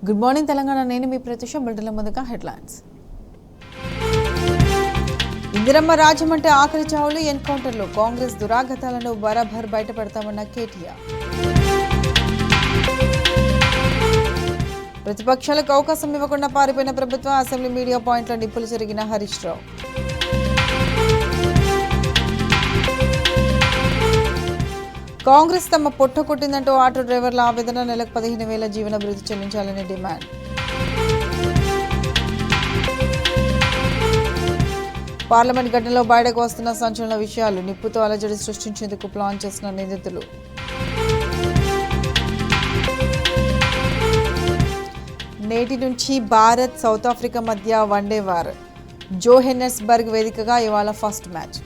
Good morning Telangana. నేను మీ ప్రత్యూష. బులెటిన్ల ముందుగా headlines. Indiramma రాజ్యం అంటే ఆఖరి చావులు, ఎన్కౌంటర్లు. కాంగ్రెస్ దురాగతాలను బరాబర్ బయటపెడతామన్న కేటీఆర్. ప్రతిపక్షాలకు అవకాశం ఇవ్వకుండా పారిపోయిన ప్రభుత్వం. అసెంబ్లీ మీడియా పాయింట్లో నిప్పులు చెరిగిన హరీష్ రావు. కాంగ్రెస్ తమ పొట్ట కొట్టిందంటూ ఆటో డ్రైవర్ల ఆవేదన. నెలకు 15,000 జీవన భృతి చెల్లించాలని డిమాండ్. పార్లమెంట్ ఘటనలో బయటకు వస్తున్న సంచలన విషయాలు. నిప్పుతో అలజడి సృష్టించేందుకు ప్లాన్ చేసిన నిందితులు. నేటి నుంచి భారత్ సౌత్ ఆఫ్రికా మధ్య వన్డే వార్. జోహెన్నెస్బర్గ్ వేదికగా ఇవాళ ఫస్ట్ మ్యాచ్.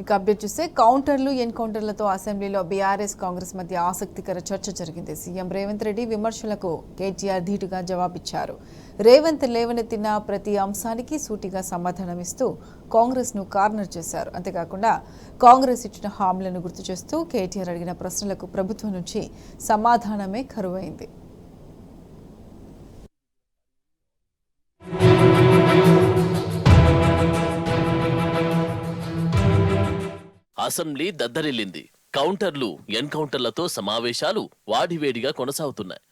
ఇక అప్డేట్ చూస్తే కౌంటర్లు, ఎన్కౌంటర్లతో అసెంబ్లీలో బీఆర్ఎస్ కాంగ్రెస్ మధ్య ఆసక్తికర చర్చ జరిగింది. సీఎం రేవంత్ రెడ్డి విమర్శలకు కేటీఆర్ ధీటుగా జవాబిచ్చారు. రేవంత్ లేవనెత్తిన ప్రతి అంశానికి సూటిగా సమాధానమిస్తూ కాంగ్రెస్ను కార్నర్ చేశారు. అంతేకాకుండా కాంగ్రెస్ ఇచ్చిన హామీలను గుర్తు చేస్తూ కేటీఆర్ అడిగిన ప్రశ్నలకు ప్రభుత్వం నుంచి సమాధానమే కరువైంది. అసెంబ్లీ దద్దరిల్లింది. కౌంటర్లు, ఎన్కౌంటర్లతో సమావేశాలు వాడివేడిగా కొనసాగుతున్నాయి.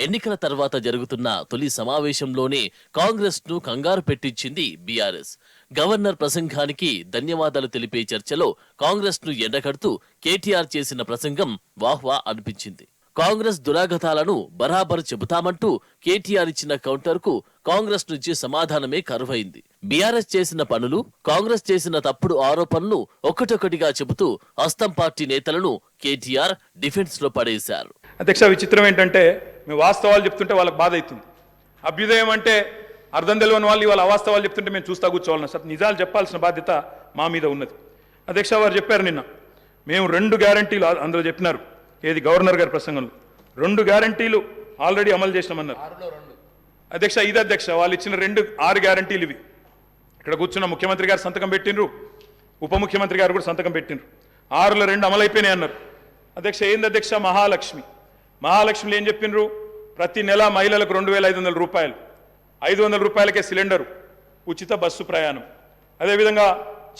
ఎన్నికల తర్వాత జరుగుతున్న తొలి సమావేశంలోనే కాంగ్రెస్ ను కంగారు పెట్టించింది బీఆర్ఎస్. గవర్నర్ ప్రసంగానికి ధన్యవాదాలు తెలిపే చర్చలో కాంగ్రెస్ ను ఎండకడుతూ కేటీఆర్ చేసిన ప్రసంగం వాహ్వా అనిపించింది. కాంగ్రెస్ దురాగతాలను బరాబర్ చెబుతామంటూ కేటీఆర్ ఇచ్చిన కౌంటర్ కు కాంగ్రెస్ నుంచి సమాధానమే కరువైంది. బీఆర్ఎస్ చేసిన పనులు, కాంగ్రెస్ చేసిన తప్పుడు ఆరోపణలు ఒక్కటొక్కటిగా చెబుతూ హస్తం పార్టీ నేతలను కేటీఆర్ డిఫెన్స్ లో పడేశారు. అధ్యక్ష, విచిత్రం ఏంటంటే మేము వాస్తవాలు చెప్తుంటే వాళ్ళకి బాధ అవుతుంది. అభ్యుదయం అంటే అర్థం తెలియని వాళ్ళు ఇవాళ అవాస్తవాలు చెప్తుంటే మేము చూస్తా కూర్చోవాలన్నా సార్. నిజాలు చెప్పాల్సిన బాధ్యత మా మీద ఉన్నది. అధ్యక్ష, వారు చెప్పారు నిన్న మేము 2 గ్యారంటీలు అందులో చెప్పినారు. ఏది గవర్నర్ గారి ప్రసంగంలో 2 గ్యారంటీలు ఆల్రెడీ అమలు చేసినామన్నారు. అధ్యక్ష, ఇది అధ్యక్ష వాళ్ళు ఇచ్చిన 6 గ్యారంటీలు ఇవి. ఇక్కడ కూర్చున్న ముఖ్యమంత్రి గారు సంతకం పెట్టినరు, ఉప ముఖ్యమంత్రి గారు కూడా సంతకం పెట్టినరు. 6లో 2 అమలైపోయినాయి అన్నారు. అధ్యక్ష, ఏంది అధ్యక్ష? మహాలక్ష్మిలో ఏం చెప్పినరు? ప్రతి నెల మహిళలకు 2,500 రూపాయలు, 500 రూపాయలకే సిలిండరు, ఉచిత బస్సు ప్రయాణం. అదేవిధంగా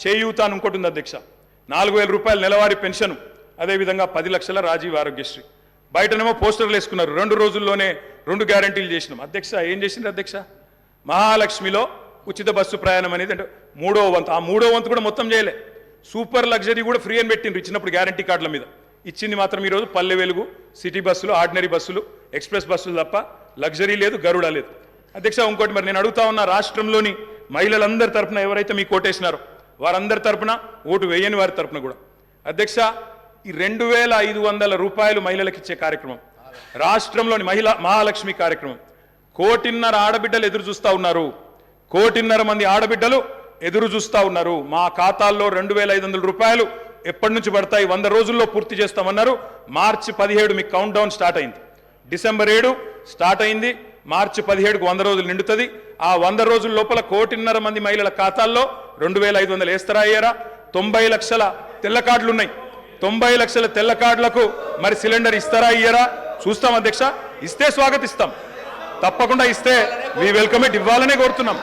చేయూత అని ఇంకోటి ఉంది అధ్యక్ష, 4,000 రూపాయలు నెలవారీ పెన్షన్. అదేవిధంగా 10 లక్షల రాజీవ్ ఆరోగ్యశ్రీ. బయటనేమో పోస్టర్లు వేసుకున్నారు. 2 రోజుల్లోనే 2 గ్యారంటీలు చేసినాం. అధ్యక్ష, ఏం చేసిండ్రు అధ్యక్ష? మహాలక్ష్మిలో ఉచిత బస్సు ప్రయాణం అనేది అంటే 3వ వంతు. ఆ 3వ వంతు కూడా మొత్తం చేయలే. సూపర్ లగ్జరీ కూడా ఫ్రీ అని పెట్టిండ్రు ఇచ్చినప్పుడు గ్యారంటీ కార్డుల మీద. ఇచ్చింది మాత్రం ఈరోజు పల్లె వెలుగు, సిటీ బస్సులు, ఆర్డినరీ బస్సులు, ఎక్స్ప్రెస్ బస్సులు తప్ప లగ్జరీ లేదు, గరుడ లేదు. అధ్యక్ష, ఇంకోటి మరి నేను అడుగుతా ఉన్న రాష్ట్రంలోని మహిళలందరి తరపున ఎవరైతే మీకు ఓటేసినారో వారందరి తరపున, ఓటు వేయని వారి తరపున కూడా అధ్యక్ష, ఈ 2,500 రూపాయలు మహిళలకు ఇచ్చే కార్యక్రమం, రాష్ట్రంలోని మహాలక్ష్మి కార్యక్రమం, 1,500,000 ఆడబిడ్డలు ఎదురు చూస్తూ ఉన్నారు. 1,500,000 మంది ఆడబిడ్డలు ఎదురు చూస్తూ ఉన్నారు. మా ఖాతాల్లో 2,500 రూపాయలు ఎప్పటి నుంచి పడతాయి? 100 రోజుల్లో పూర్తి చేస్తామన్నారు. మార్చి 17 మీకు కౌంట్ డౌన్ స్టార్ట్ అయింది. డిసెంబర్ 7 స్టార్ట్ అయింది. మార్చి 17కు 100 రోజులు నిండుతుంది. ఆ 100 రోజుల లోపల 1,500,000 మంది మహిళల ఖాతాల్లో 2,500 వేస్తారా అయ్యారా? 90 లక్షల తెల్ల కార్డులు ఉన్నాయి. 90 లక్షల తెల్ల కార్డులకు మరి సిలిండర్ ఇస్తారా ఇయ్యరా? చూస్తాం అధ్యక్ష. ఇస్తే స్వాగతిస్తాం, తప్పకుండా ఇస్తే వి వెల్కమ్ ఇట్. ఇవ్వాలనే కోరుతున్నాం,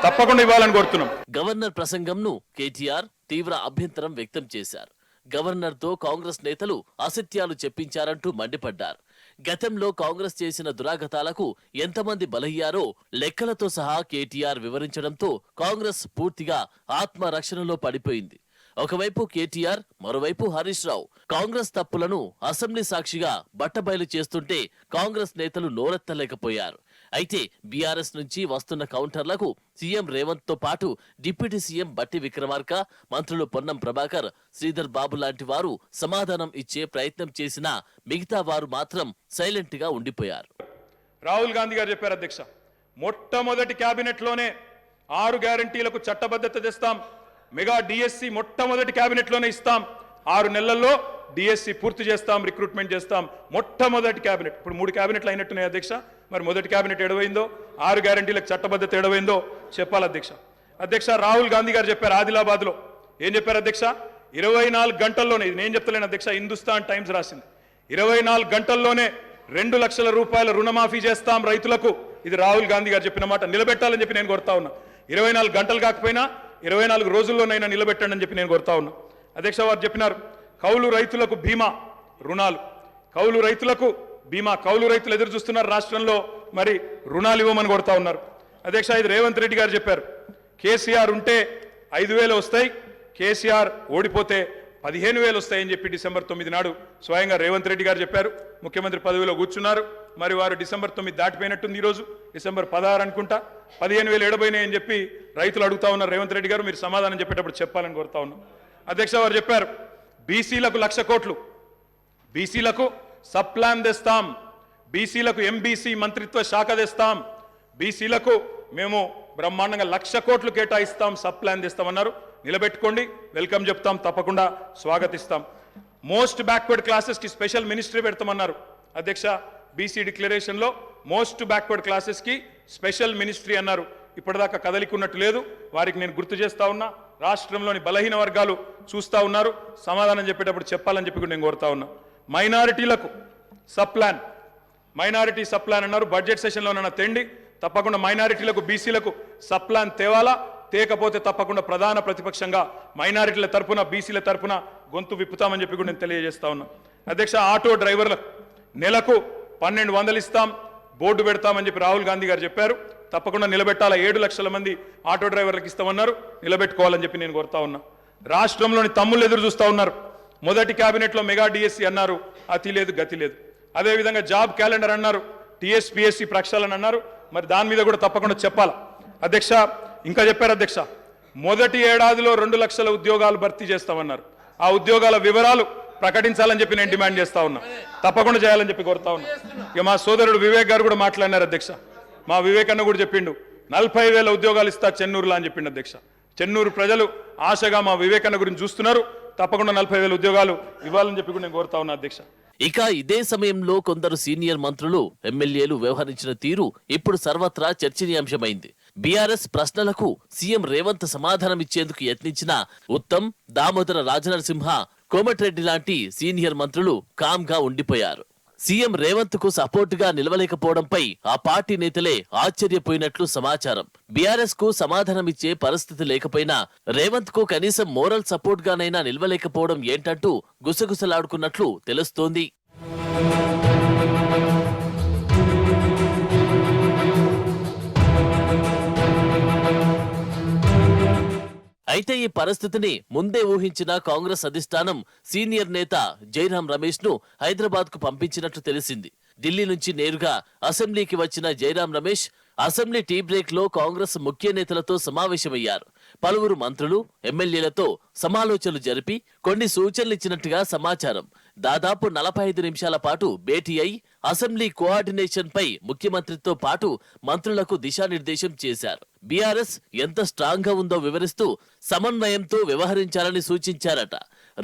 తప్పకుండా ఇవ్వాలని కోరుతున్నాం. గవర్నర్ ప్రసంగంను కేటీఆర్ తీవ్ర అభ్యంతరం వ్యక్తం చేశారు. గవర్నర్ తో కాంగ్రెస్ నేతలు అసత్యాలు చెప్పించారంటూ మండిపడ్డారు. గతంలో కాంగ్రెస్ చేసిన దురాగతాలకు ఎంతమంది బలయ్యారో లెక్కలతో సహా కేటీఆర్ వివరించడంతో కాంగ్రెస్ పూర్తిగా ఆత్మరక్షణలో పడిపోయింది. ఒకవైపు కేటీఆర్, మరోవైపు హరీష్ రావు కాంగ్రెస్ తప్పులను అసెంబ్లీ సాక్షిగా బట్టబయలు చేస్తుంటే కాంగ్రెస్ నేతలు నోరెత్తలేకపోయారు. అయితే బీఆర్ఎస్ నుంచి వస్తున్న కౌంటర్లకు సీఎం రేవంత్ తో పాటు డిప్యూటీ సీఎం బట్టి విక్రమార్క, మంత్రులు పొన్నం ప్రభాకర్, శ్రీధర్ బాబు లాంటి వారు సమాధానం ఇచ్చే ప్రయత్నం చేసినా మిగతా వారు మాత్రం సైలెంట్ గా ఉండిపోయారు. రాహుల్ గాంధీ గారు చెప్పారు అధ్యక్ష, మొట్టమొదటి కేబినెట్ లోనే 6 గ్యారంటీలకు చట్టబద్ధత తెస్తాం. మెగా డిఎస్సి మొట్టమొదటి కేబినెట్ లోనే ఇస్తాం. 6 నెలల్లో డిఎస్సి పూర్తి చేస్తాం, రిక్రూట్మెంట్ చేస్తాం. మొట్టమొదటి కేబినెట్. ఇప్పుడు 3 కేబినెట్లు అయినట్టున్నాయి అధ్యక్ష. మరి మొదటి కేబినెట్ ఎడవైందో, 6 గ్యారంటీలకు చట్టబద్ధత ఎడవైందో చెప్పాలి అధ్యక్ష. అధ్యక్ష, రాహుల్ గాంధీ గారు చెప్పారు ఆదిలాబాద్ లో. ఏం చెప్పారు అధ్యక్ష? 24 గంటల్లోనే, ఇది నేను చెప్తలేను అధ్యక్ష, హిందుస్థాన్ టైమ్స్ రాసింది, 24 గంటల్లోనే 2 లక్షల రూపాయల రుణమాఫీ చేస్తాం రైతులకు. ఇది రాహుల్ గాంధీ గారు చెప్పిన మాట నిలబెట్టాలని చెప్పి నేను కోరుతా ఉన్నా. 24 గంటలు కాకపోయినా 24 రోజుల్లోనైనా నిలబెట్టండి అని చెప్పి నేను కోరుతా ఉన్నా. అధ్యక్ష వారు చెప్పినారు కౌలు రైతులకు బీమా రుణాలు, కౌలు రైతులకు బీమా, కౌలు రైతులు ఎదురు చూస్తున్నారు రాష్ట్రంలో, మరి రుణాలు ఇవ్వమని కోరుతా ఉన్నారు. అధ్యక్ష ఇది రేవంత్ రెడ్డి గారు చెప్పారు, కేసీఆర్ ఉంటే 5,000 వస్తాయి, కేసీఆర్ ఓడిపోతే 15,000 వస్తాయని చెప్పి డిసెంబర్ 9 నాడు స్వయంగా రేవంత్ రెడ్డి గారు చెప్పారు. ముఖ్యమంత్రి పదవిలో కూర్చున్నారు. మరి వారు డిసెంబర్ 9 దాటిపోయినట్టుంది, ఈరోజు డిసెంబర్ 16 అనుకుంటా. 15,000 ఏడబోయినాయి అని చెప్పి రైతులు అడుగుతా ఉన్నారు. రేవంత్ రెడ్డి గారు మీరు సమాధానం చెప్పేటప్పుడు చెప్పాలని కోరుతా ఉన్నాం. అధ్యక్ష వారు చెప్పారు బీసీలకు 1,00,000 కోట్లు, బీసీలకు సబ్ ప్లాన్ తెస్తాం, బీసీలకు ఎంబీసీ మంత్రిత్వ శాఖ తెస్తాం, బీసీలకు మేము బ్రహ్మాండంగా 1,00,000 కోట్లు కేటాయిస్తాం, సబ్ ప్లాన్ తెస్తామన్నారు. నిలబెట్టుకోండి, వెల్కమ్ చెప్తాం, తప్పకుండా స్వాగతిస్తాం. మోస్ట్ బ్యాక్వర్డ్ క్లాసెస్కి స్పెషల్ మినిస్ట్రీ పెడతామన్నారు. అధ్యక్ష బీసీ డిక్లరేషన్లో మోస్ట్ బ్యాక్వర్డ్ క్లాసెస్కి స్పెషల్ మినిస్ట్రీ అన్నారు. ఇప్పటిదాకా కదలికున్నట్టు లేదు. వారికి నేను గుర్తు చేస్తా ఉన్నా, రాష్ట్రంలోని బలహీన వర్గాలు చూస్తా ఉన్నారు, సమాధానం చెప్పేటప్పుడు చెప్పాలని చెప్పి కూడా నేను కోరుతా ఉన్నా. మైనారిటీలకు sub plan, minority sub plan అన్నారు. బడ్జెట్ సెషన్లో ఉన్న తెండి తప్పకుండా మైనారిటీలకు బీసీలకు సబ్ ప్లాన్ తేవాలా, తేకపోతే తప్పకుండా ప్రధాన ప్రతిపక్షంగా మైనారిటీల తరపున బీసీల తరపున గొంతు విప్పుతామని చెప్పి కూడా నేను తెలియజేస్తా ఉన్నా. అధ్యక్ష ఆటో డ్రైవర్లకు నెలకు 1,200 ఇస్తాం, బోర్డు పెడతామని చెప్పి రాహుల్ గాంధీ గారు చెప్పారు. తప్పకుండా నిలబెట్టాలా. 7 లక్షల మంది ఆటో డ్రైవర్లకు ఇస్తామన్నారు, నిలబెట్టుకోవాలని చెప్పి నేను కోరుతా ఉన్నా. రాష్ట్రంలోని తమ్ముళ్ళు ఎదురు చూస్తూ ఉన్నారు. మొదటి కేబినెట్లో మెగా డిఎస్సి అన్నారు, అతి లేదు గతి లేదు. అదేవిధంగా జాబ్ క్యాలెండర్ అన్నారు, టీఎస్పీఎస్సీ ప్రక్షాళన అన్నారు. మరి దాని మీద కూడా తప్పకుండా చెప్పాలా. అధ్యక్ష ఇంకా చెప్పారు అధ్యక్ష, మొదటి ఏడాదిలో 2 లక్షల ఉద్యోగాలు భర్తీ చేస్తామన్నారు. ఆ ఉద్యోగాల వివరాలు ప్రకటించాలని చెప్పి నేను డిమాండ్ చేస్తా ఉన్నా, తప్పకుండా చేయాలని చెప్పి కోరుతా ఉన్నా. ఇక మా సోదరుడు వివేక్ గారు కూడా మాట్లాడినారు అధ్యక్ష. మా వివేక్ అన్న కూడా చెప్పిండు 40,000 ఉద్యోగాలు ఇస్తా చెన్నూరులో అని చెప్పిండు అధ్యక్ష. చెన్నూరు ప్రజలు ఆశగా మా వివేక్ అన్న గురించి చూస్తున్నారు. తప్పకుండా 40,000 ఉద్యోగాలు ఇవ్వాలని చెప్పి కూడా నేను కోరుతా ఉన్నా అధ్యక్ష. ఇక ఇదే సమయంలో కొందరు సీనియర్ మంత్రులు, ఎమ్మెల్యేలు వ్యవహరించిన తీరు ఇప్పుడు సర్వత్రా చర్చనీయాంశమైంది. బీఆర్ఎస్ ప్రశ్నలకు సీఎం రేవంత్ సమాధానమిచ్చేందుకు యత్నించిన ఉత్తమ్, దామోదర రాజనరసింహ, కోమటిరెడ్డి లాంటి సీనియర్ మంత్రులు కామ్గా ఉండిపోయారు. సీఎం రేవంత్ కు సపోర్టుగా నిలవలేకపోవడంపై ఆ పార్టీ నేతలే ఆశ్చర్యపోయినట్లు సమాచారం. బీఆర్ఎస్ కు సమాధానమిచ్చే పరిస్థితి లేకపోయినా రేవంత్ కు కనీసం మోరల్ సపోర్ట్ గానైనా నిలవలేకపోవడం ఏంటంటూ గుసగుసలాడుకున్నట్లు తెలుస్తోంది. అయితే ఈ పరిస్థితిని ముందే ఊహించిన కాంగ్రెస్ అధిష్టానం సీనియర్ నేత జైరాం రమేష్ ను హైదరాబాద్ కు పంపించినట్లు తెలిసింది. ఢిల్లీ నుంచి నేరుగా అసెంబ్లీకి వచ్చిన Jairam Ramesh assembly tea break లో కాంగ్రెస్ ముఖ్య నేతలతో సమావేశమయ్యారు. పలువురు మంత్రులు, ఎమ్మెల్యేలతో సమాలోచనలు జరిపి కొన్ని సూచనలు ఇచ్చినట్టుగా సమాచారం. దాదాపు 45 నిమిషాల పాటు భేటీ అయి అసెంబ్లీ కోఆర్డినేషన్ పై ముఖ్యమంత్రితో పాటు మంత్రులకు దిశానిర్దేశం చేశారు. బీఆర్ఎస్ ఎంత స్ట్రాంగ్ గా ఉందో వివరిస్తూ సమన్వయంతో వ్యవహరించాలని సూచించారట.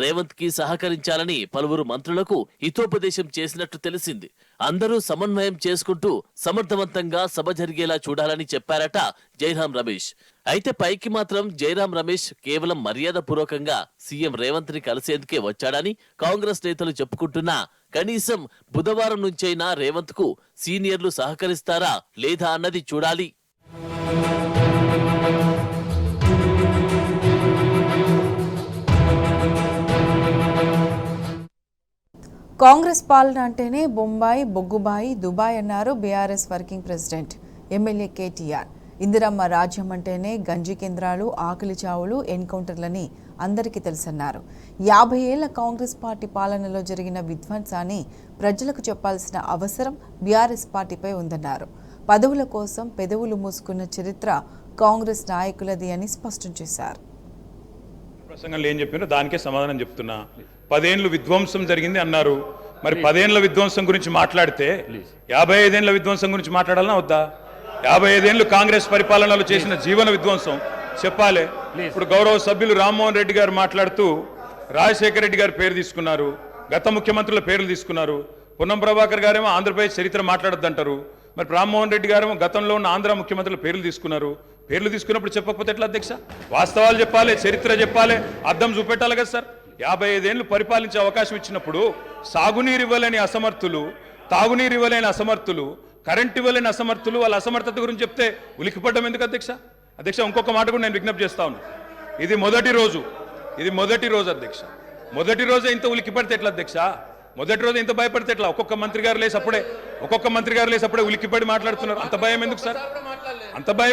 రేవంత్ కి సహకరించాలని పలువురు మంత్రులకు హితోపదేశం చేసినట్టు తెలిసింది. అందరూ సమన్వయం చేసుకుంటూ సమర్థవంతంగా సభ జరిగేలా చూడాలని చెప్పారట జైరాం రమేష్. అయితే పైకి మాత్రం జైరాం రమేష్ కేవలం మర్యాద పూర్వకంగా సీఎం రేవంత్ ని కలిసేందుకే వచ్చాడని కాంగ్రెస్ నేతలు చెప్పుకుంటున్నా కనీసం బుధవారం నుంచైనా రేవంత్ కు సీనియర్లు సహకరిస్తారా లేదా అన్నది చూడాలి. కాంగ్రెస్ పాలన అంటేనే బొంబాయి, బొగ్గుబాయి, దుబాయ్ అన్నారు BRS working president MLA KTR. Indiramma రాజ్యం అంటేనే గంజి కేంద్రాలు, ఆకలి చావులు, ఎన్కౌంటర్లని అందరికీ తెలుసన్నారు. 50 ఏళ్ల కాంగ్రెస్ పార్టీ పాలనలో జరిగిన విధ్వంసాన్ని ప్రజలకు చెప్పాల్సిన అవసరం బీఆర్ఎస్ పార్టీపై ఉందన్నారు. పదవుల కోసం పెదవులు మూసుకున్న చరిత్ర కాంగ్రెస్ నాయకులది అని స్పష్టం చేశారు. ప్రసంగంలో ఏం చెప్పినా దానికే సమాధానం చెప్తున్నా. 10 ఏళ్ళు విధ్వంసం జరిగింది అన్నారు. మరి 10 ఏళ్ల విధ్వంసం గురించి మాట్లాడితే 55 ఏళ్ల విధ్వంసం గురించి మాట్లాడాలన్నా వద్దా? 55 ఏళ్ళు కాంగ్రెస్ పరిపాలనలో చేసిన జీవన విధ్వంసం చెప్పాలి. ఇప్పుడు గౌరవ సభ్యులు రామ్మోహన్ రెడ్డి గారు మాట్లాడుతూ రాజశేఖర రెడ్డి గారి పేరు తీసుకున్నారు, గత ముఖ్యమంత్రుల పేర్లు తీసుకున్నారు. పొన్నం ప్రభాకర్ గారేమో ఆంధ్రప్రదేశ్ చరిత్ర మాట్లాడొద్దంటారు. మరి రామ్మోహన్ రెడ్డి గారేమో గతంలో ఉన్న ఆంధ్ర ముఖ్యమంత్రుల పేర్లు తీసుకున్నారు. పేర్లు తీసుకున్నప్పుడు చెప్పకపోతే ఎట్లా అధ్యక్ష? వాస్తవాలు చెప్పాలి, చరిత్ర చెప్పాలి, అర్థం చూపెట్టాలి కదా సార్. 55 ఏళ్ళు పరిపాలించే అవకాశం ఇచ్చినప్పుడు సాగునీరు ఇవ్వలేని అసమర్థులు, తాగునీరు ఇవ్వలేని అసమర్థులు, కరెంట్ ఇవ్వలేని అసమర్థులు వాళ్ళ అసమర్థత గురించి చెప్తే ఉలికిపడ్డం ఎందుకు అధ్యక్ష? అధ్యక్ష ఇంకొక మాట కూడా నేను విజ్ఞప్తి చేస్తా ఉన్నాను. ఇది మొదటి రోజు అధ్యక్ష. మొదటి రోజే ఇంత ఉలికిపడితే ఎట్లా అధ్యక్ష? మొదటి రోజు ఇంత భయపడితే ఎట్లా? ఒక్కొక్క మంత్రి గారు లేసి అప్పుడే ఉలికిపడి మాట్లాడుతున్నారు. అంత భయం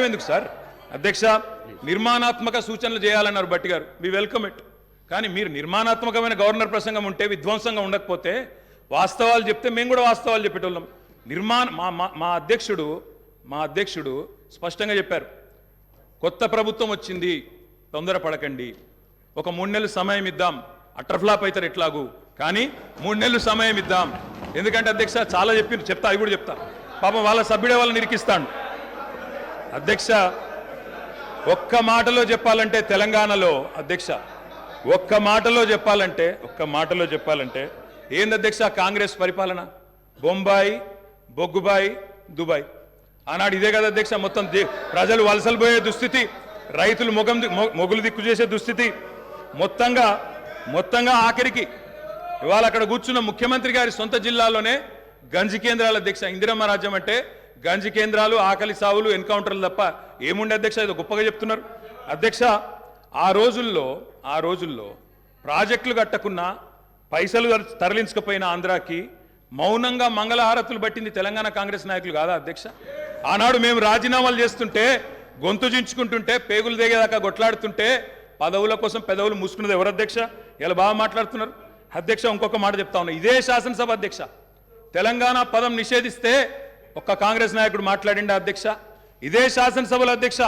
ఎందుకు సార్? అధ్యక్ష నిర్మాణాత్మక సూచనలు చేయాలన్నారు భట్టి గారు, వి వెల్కమ్ ఇట్. కానీ మీరు నిర్మాణాత్మకమైన గవర్నర్ ప్రసంగం ఉంటే విధ్వంసంగా ఉండకపోతే వాస్తవాలు చెప్తే మేము కూడా వాస్తవాలు చెప్పేటోళ్ళం. మా అధ్యక్షుడు స్పష్టంగా చెప్పారు, కొత్త ప్రభుత్వం వచ్చింది, తొందరపడకండి, ఒక 3 నెలలు సమయం ఇద్దాం, అట్రఫ్లాప్ అవుతారు ఎట్లాగూ, కానీ 3 నెలలు సమయం ఇద్దాం. ఎందుకంటే అధ్యక్ష చాలా చెప్తా, అవి కూడా చెప్తా. పాపం వాళ్ళ సభ్యుడే వాళ్ళని నిరికిస్తాడు. అధ్యక్ష ఒక్క మాటలో చెప్పాలంటే తెలంగాణలో అధ్యక్ష ఒక్క మాటలో చెప్పాలంటే ఏంది అధ్యక్ష కాంగ్రెస్ పరిపాలన? బొంబాయి, బొగ్గుబాయి, దుబాయ్. ఆనాడు ఇదే కదా అధ్యక్ష, మొత్తం ప్రజలు వలసలు పోయే దుస్థితి, రైతులు మొగులు దిక్కు చేసే దుస్థితి, మొత్తంగా ఆఖరికి ఇవాళ అక్కడ కూర్చున్న ముఖ్యమంత్రి గారి సొంత జిల్లాలోనే గంజి కేంద్రాల అధ్యక్ష. ఇందిరమ్మ రాజ్యం అంటే గంజి కేంద్రాలు, ఆకలి సావులు, ఎన్కౌంటర్లు తప్ప ఏముండే అధ్యక్ష? ఇది గొప్పగా చెప్తున్నారు అధ్యక్ష. ఆ రోజుల్లో ప్రాజెక్టులు కట్టకున్నా, పైసలు తరలించకపోయినా ఆంధ్రాకి మౌనంగా మంగళహారతులు పట్టింది తెలంగాణ కాంగ్రెస్ నాయకులు కాదా అధ్యక్ష? ఆనాడు మేము రాజీనామాలు చేస్తుంటే, గొంతు చించుకుంటుంటే, పేగులు దిగేదాకా కొట్లాడుతుంటే పదవుల కోసం పెదవులు మూసుకున్నది ఎవరు అధ్యక్ష? ఇలా బాగా మాట్లాడుతున్నారు అధ్యక్ష. ఇంకొక మాట చెప్తా ఉన్నా, ఇదే శాసనసభ అధ్యక్ష తెలంగాణ పదం నిషేధిస్తే ఒక్క కాంగ్రెస్ నాయకుడు మాట్లాడిండా అధ్యక్ష? ఇదే శాసనసభలో అధ్యక్ష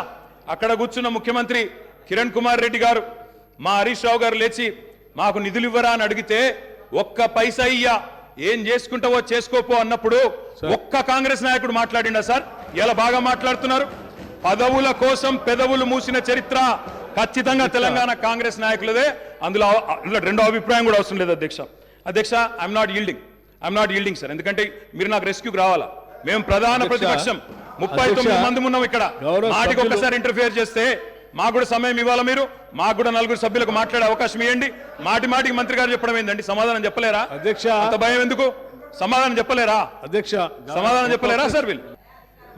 అక్కడ కూర్చున్న ముఖ్యమంత్రి కిరణ్ కుమార్ రెడ్డి గారు, మా హరీష్ రావు గారు లేచి మాకు నిధులు ఇవ్వరా అని అడిగితే ఒక్క పైసా ఇయ్యా, ఏం చేసుకుంటావో చేసుకోపో అన్నప్పుడు ఒక్క కాంగ్రెస్ నాయకుడు మాట్లాడిండా సార్? ఇలా బాగా మాట్లాడుతున్నారు. పదవుల కోసం పెదవులు మూసిన చరిత్ర ఖచ్చితంగా తెలంగాణ కాంగ్రెస్ నాయకులదే. అందులో రెండో అభిప్రాయం కూడా అవసరం లేదు అధ్యక్ష. I'm not yielding sir. ఎందుకంటే మీరు నాకు రెస్క్యూకి రావాలా. మేము ప్రధాన ప్రతిపక్షం 39 మంది ఉన్నాం ఇక్కడ. మాటికి ఒక్కసారి ఇంటర్ఫియర్ చేస్తే మాకు కూడా సమయం ఇవ్వాలా మీరు. మాకు కూడా 4 సభ్యులకు మాట్లాడే అవకాశం ఇవ్వండి. మాటికి మంత్రి గారు చెప్పడం ఏంటండి? సమాధానం చెప్పలేరా అధ్యక్ష? అంత భయం ఎందుకు? సమాధానం చెప్పలేరా అధ్యక్ష? సమాధానం చెప్పలేరా సార్ వీళ్ళు?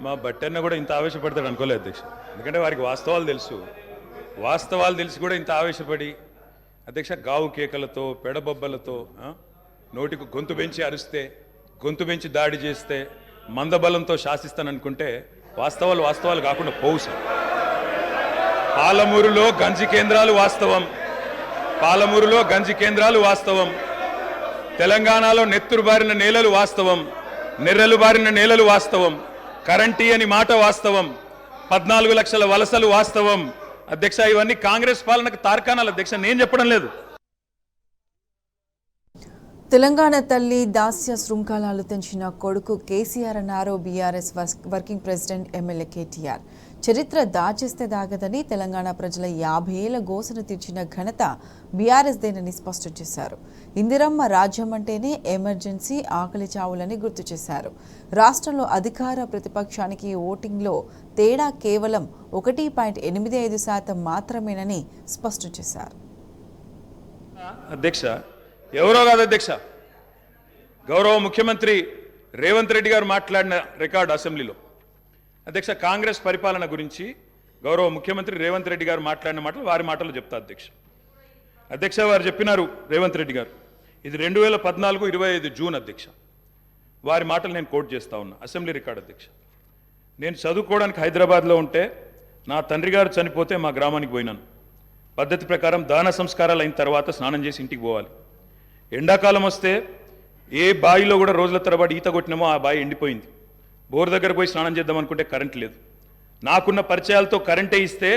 మా బట్టన్న కూడా ఇంత ఆవేశపడతాడు అనుకోలేదు అధ్యక్ష. ఎందుకంటే వారికి వాస్తవాలు తెలిసి కూడా ఇంత ఆవేశపడి అధ్యక్ష గావు కేకలతో, పెడబొబ్బలతో, నోటికి గొంతు పెంచి అరిస్తే, గొంతు పెంచి దాడి చేస్తే, మందబలంతో శాసిస్తాననుకుంటే వాస్తవాలు కాకుండా పోవు సార్. పాలమూరులో గంజి కేంద్రాలు వాస్తవం, తెలంగాణలో నెత్తురు బారిన నేలలు వాస్తవం, నెర్రెలు బారిన నేలలు వాస్తవం, కరెంటీ అని మాట వాస్తవం, 14 లక్షల వలసలు వాస్తవం అధ్యక్ష. ఇవన్నీ కాంగ్రెస్ పాలనకు తార్కాణాలు అధ్యక్ష, నేను చెప్పడం లేదు. తెలంగాణ తల్లి దాస్య శృంఖలాలు తెంచిన కొడుకు కేసీఆర్ అన్నారు BRS working president MLA KTR. చరిత్ర దాచేస్తే దాగదని, తెలంగాణ ప్రజల 50 ఏళ్ల గోసను తీర్చిన ఘనత బీఆర్ఎస్ దేనని స్పష్టం చేశారు. ఇందిరమ్మ రాజ్యం అంటేనే ఎమర్జెన్సీ, ఆకలి చావులని గుర్తు చేశారు. రాష్ట్రంలో అధికార ప్రతిపక్షానికి ఓటింగ్లో తేడా కేవలం 1.85% మాత్రమేనని స్పష్టం చేశారు. అధ్యక్ష ఎవరో కాదు అధ్యక్ష, గౌరవ ముఖ్యమంత్రి రేవంత్ రెడ్డి గారు మాట్లాడిన రికార్డు అసెంబ్లీలో అధ్యక్ష, కాంగ్రెస్ పరిపాలన గురించి గౌరవ ముఖ్యమంత్రి రేవంత్ రెడ్డి గారు మాట్లాడిన మాటలు వారి మాటలు చెప్తా అధ్యక్ష. వారు చెప్పినారు రేవంత్ రెడ్డి గారు, ఇది 2014 25 జూన్ అధ్యక్ష. వారి మాటలు నేను కోట్ చేస్తా ఉన్నా, అసెంబ్లీ రికార్డు అధ్యక్ష. నేను చదువుకోవడానికి హైదరాబాద్లో ఉంటే నా తండ్రి గారు చనిపోతే మా గ్రామానికి పోయినాను. పద్ధతి ప్రకారం దాన సంస్కారాలు అయిన తర్వాత స్నానం చేసి ఇంటికి పోవాలి. ఎండాకాలం వస్తే ఏ బావిలో కూడా రోజుల తరబడి ఈత కొట్టినామో ఆ బావి ఎండిపోయింది. బోర్ దగ్గర పోయి స్నానం చేద్దాం అనుకుంటే కరెంట్ లేదు. నాకున్న పరిచయాలతో కరెంటే ఇస్తే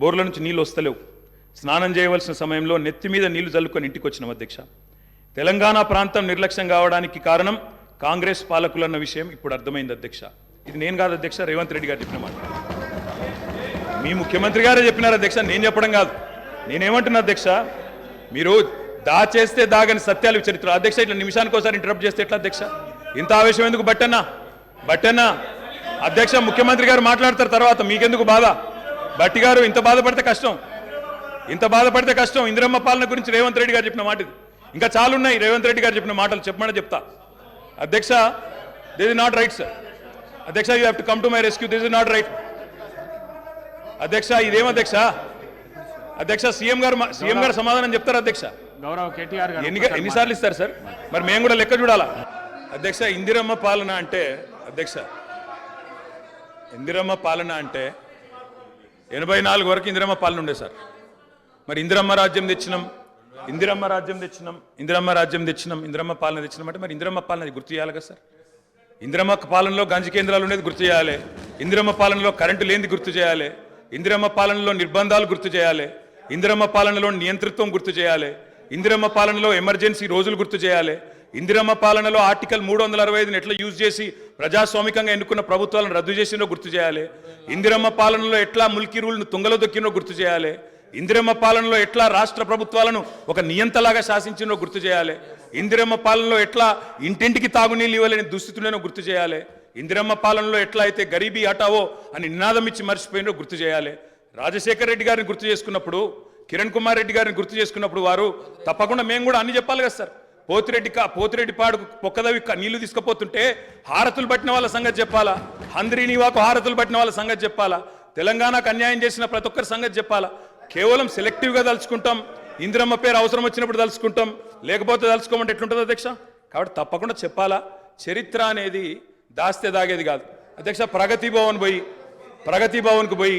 బోర్ల నుంచి నీళ్ళు వస్తలేవు. స్నానం చేయవలసిన సమయంలో నెత్తి మీద నీళ్లు చల్లుకొని ఇంటికి వచ్చినాం అధ్యక్ష. తెలంగాణ ప్రాంతం నిర్లక్ష్యం కావడానికి కారణం కాంగ్రెస్ పాలకులన్న విషయం ఇప్పుడు అర్థమైంది అధ్యక్ష. ఇది నేను కాదు అధ్యక్ష, రేవంత్ రెడ్డి గారు చెప్పిన మాట. మీ ముఖ్యమంత్రి గారే చెప్పినారు అధ్యక్ష, నేను చెప్పడం కాదు. నేనేమంటున్నా అధ్యక్ష, మీరు దాచేస్తే దాగని సత్యాలు చరిత్ర అధ్యక్ష. ఇట్లా నిమిషానికి ఒకసారి ఇంటరప్ట్ చేస్తే ఎట్లా అధ్యక్ష? ఇంత ఆవేశం ఎందుకు? బట్టన్నా అధ్యక్ష, ముఖ్యమంత్రి గారు మాట్లాడతారు తర్వాత, మీకెందుకు బాధ? బట్టి గారు ఇంత బాధపడితే కష్టం. ఇంత బాధపడితే కష్టం. ఇందిరమ్మ పాలన గురించి రేవంత్ రెడ్డి గారు చెప్పిన మాట ఇది. ఇంకా చాలా ఉన్నాయి రేవంత్ రెడ్డి గారు చెప్పిన మాటలు, చెప్పమని చెప్తా. అధ్యక్ష, this is not right sir. అధ్యక్ష, you have to come to my rescue. This is not right. అధ్యక్ష, ఇదేం అధ్యక్ష? అధ్యక్ష, సీఎం గారు సమాధానం చెప్తారు అధ్యక్ష. గౌరవ్ కేటీఆర్ గారు ఎన్నిసార్లు ఇస్తారు సార్? మరి మేము కూడా లెక్క చూడాలా? అధ్యక్ష, ఇందిరమ్మ పాలన అంటే అధ్యక్ష, ఇందిరమ్మ పాలన అంటే 84 వరకు ఇందిరమ్మ పాలన ఉండే సార్. మరి ఇందిరమ్మ రాజ్యం తెచ్చినాం ఇందిరమ్మ పాలన తెచ్చినాం అంటే మరి ఇందిరమ్మ పాలన గుర్తు చేయాలి కదా సార్. ఇందిరమ్మ పాలనలో గంజి కేంద్రాలు ఉండేది గుర్తు చేయాలి. ఇందిరమ్మ పాలనలో కరెంటు లేనిది గుర్తు చేయాలి. ఇందిరమ్మ పాలనలో నిర్బంధాలు గుర్తు చేయాలి. ఇందిరమ్మ పాలనలో నియంతృత్వం గుర్తు చేయాలి. ఇందిరమ్మ పాలనలో ఎమర్జెన్సీ రోజులు గుర్తు చేయాలి. ఇందిరమ్మ పాలనలో ఆర్టికల్ 365ని ఎట్లా యూజ్ చేసి ప్రజాస్వామికంగా ఎన్నుకున్న ప్రభుత్వాలను రద్దు చేసినో గుర్తు చేయాలి. ఇందిరమ్మ పాలనలో ఎట్లా ముల్కీ రూల్ను తుంగలో దొక్కినో గుర్తు చేయాలి. ఇందిరమ్మ పాలనలో ఎట్లా రాష్ట్ర ప్రభుత్వాలను ఒక నియంతలాగా శాసించినో గుర్తు చేయాలి. ఇందిరమ్మ పాలనలో ఎట్లా ఇంటింటికి తాగునీళ్ళు ఇవ్వలేని దుస్థితులను గుర్తు చేయాలి. ఇందిరమ్మ పాలనలో ఎట్లా అయితే గరీబీ హటావో అని నినాదం ఇచ్చి మర్చిపోయినో గుర్తు చేయాలి. రాజశేఖర రెడ్డి గారిని గుర్తు చేసుకున్నప్పుడు, కిరణ్ కుమార్ రెడ్డి గారిని గుర్తు చేసుకున్నప్పుడు వారు తప్పకుండా మేము కూడా అన్ని చెప్పాలి కదా సార్. పోతిరెడ్డి పాడుకు పొక్కదవి నీళ్లు తీసుకుపోతుంటే హారతులు పట్టిన వాళ్ళ సంగతి చెప్పాలా, హంద్రీనివాకు హారతులు పట్టిన వాళ్ళ సంగతి చెప్పాలా, తెలంగాణకు అన్యాయం చేసిన ప్రతి ఒక్కరి సంగతి చెప్పాలా. కేవలం సెలెక్టివ్గా తలుచుకుంటాం, ఇందిరమ్మ పేరు అవసరం వచ్చినప్పుడు తలుచుకుంటాం, లేకపోతే తలుచుకోమంటే ఎట్లుంటుంది అధ్యక్ష? కాబట్టి తప్పకుండా చెప్పాలా. చరిత్ర అనేది దాస్తే దాగేది కాదు అధ్యక్ష. ప్రగతి భవన్కు పోయి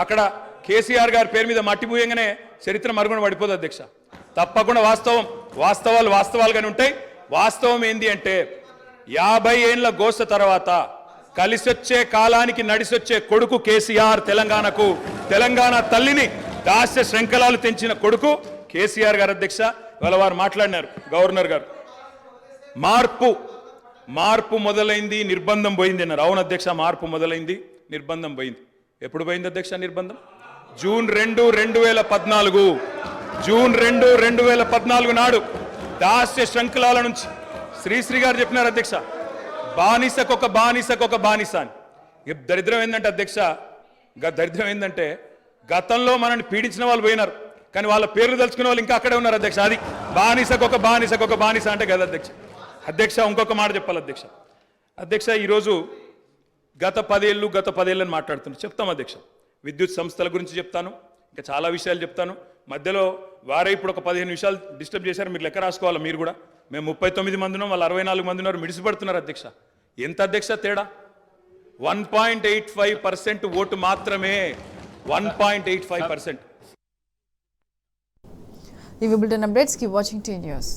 అక్కడ కేసీఆర్ గారి పేరు మీద మట్టి పూయంగానే చరిత్ర మరుగున పడిపోదు అధ్యక్ష. తప్పకుండా వాస్తవాలుగానే ఉంటాయి. వాస్తవం ఏంది అంటే 50 ఏండ్ల గోస తర్వాత కలిసొచ్చే కాలానికి నడిసొచ్చే కొడుకు కేసీఆర్. తెలంగాణ తల్లిని దాస్య శృంఖలాలు తెంచిన కొడుకు కేసీఆర్ గారు అధ్యక్ష. ఇవాళ వారు మాట్లాడినారు, గవర్నర్ గారు. మార్పు మొదలైంది, నిర్బంధం పోయింది అన్నారు. అవును అధ్యక్ష, మార్పు మొదలైంది, నిర్బంధం పోయింది. ఎప్పుడు పోయింది అధ్యక్ష నిర్బంధం? జూన్ 2, 2014 నాడు దాస్య శృంఖలాల నుంచి శ్రీశ్రీ గారు చెప్పినారు అధ్యక్ష, బానిసకొక బానిస అని. దరిద్రం ఏంటంటే అధ్యక్ష, దరిద్రం ఏంటంటే గతంలో మనల్ని పీడించిన వాళ్ళు పోయినారు, కానీ వాళ్ళ పేర్లు తలుచుకునే వాళ్ళు ఇంకా అక్కడే ఉన్నారు అధ్యక్ష. అది బానిసకొక బానిస అంటే కదా అధ్యక్ష. ఇంకొక మాట చెప్పాలి అధ్యక్ష. ఈరోజు గత 10 ఏళ్ళు అని మాట్లాడుతున్నారు. చెప్తాం అధ్యక్ష. విద్యుత్ సంస్థల గురించి చెప్తాను, ఇంకా చాలా విషయాలు చెప్తాను. మధ్యలో వారే ఇప్పుడు ఒక 15 నిమిషాలు డిస్టర్బ్ చేశారు. మీరు లెక్క రాసుకోవాలి. మీరు కూడా మేము 39 మంది ఉన్నాం, వాళ్ళు 64 మంది ఉన్నారు. మిడిసిపడుతున్నారు అధ్యక్ష. ఎంత అధ్యక్ష తేడా? 1.85% ఓటు మాత్రమే. 1.85%. ఇవి bulletin updates. Keep watching tea news.